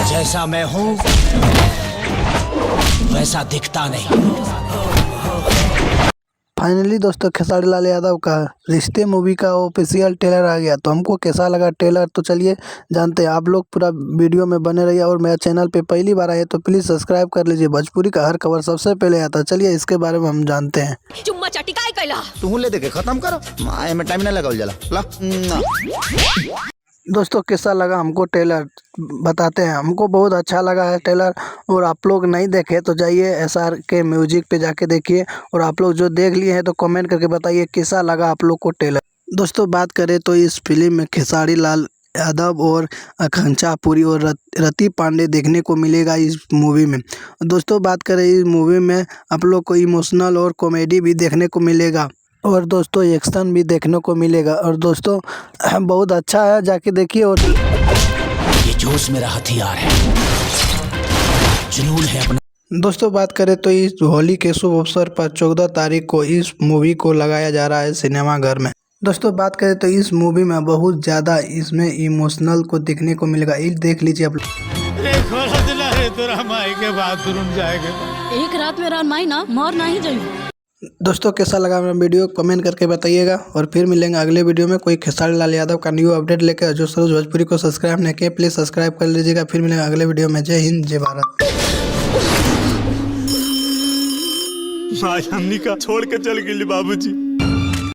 जैसा मैं हूं वैसा दिखता नहीं। फाइनली दोस्तों खेसारी लाल यादव का रिश्ते मूवी का ऑफिशियल ट्रेलर आ गया। तो हमको कैसा लगा ट्रेलर, तो चलिए जानते हैं। आप लोग पूरा वीडियो में बने रहिए और मेरा चैनल पे पहली बार आए तो प्लीज़ सब्सक्राइब कर लीजिए। भोजपुरी का हर खबर सबसे पहले आता है। चलिए इसके बारे में हम जानते हैं। चुम्मा चाटी काय कैला तू ले दे के खत्म करो, माए में टाइम ना लगाओ जला ला। दोस्तों कैसा लगा हमको ट्रेलर बताते हैं। हमको बहुत अच्छा लगा है ट्रेलर। और आप लोग नहीं देखे तो जाइए SR के म्यूजिक पे जाके देखिए। और आप लोग जो देख लिए हैं तो कमेंट करके बताइए कैसा लगा आप लोग को ट्रेलर। दोस्तों बात करें तो इस फिल्म में खेसारी लाल यादव और आकांक्षा पुरी और रति पांडे देखने को मिलेगा इस मूवी में। दोस्तों बात करें इस मूवी में आप लोग को इमोशनल और कॉमेडी भी देखने को मिलेगा और दोस्तों एक्शन भी देखने को मिलेगा। और दोस्तों बहुत अच्छा है, जाके देखिए। और ये जोश मेरा हथियार है, जुनून है अपना। दोस्तों बात करें तो इस होली के शुभ अवसर पर 14 तारीख को इस मूवी को लगाया जा रहा है सिनेमाघर में। दोस्तों बात करें तो इस मूवी में बहुत ज़्यादा इसमें इमोशनल को देखने को मिलेगा। ये देख लीजिए आप एक रात में रान माई ना मर नहीं जाइए। दोस्तों कैसा लगा मेरा वीडियो कमेंट करके बताइएगा। और फिर मिलेंगे अगले वीडियो में कोई खेसारी लाल यादव का न्यू अपडेट लेकर। जो सरोज भोजपुरी को सब्सक्राइब नहीं किए प्लीज़ सब्सक्राइब कर लीजिएगा। फिर मिलेंगे अगले वीडियो में। जय हिंद जय भारत। आज हमनी का छोड़ के चल गई बाबूजी।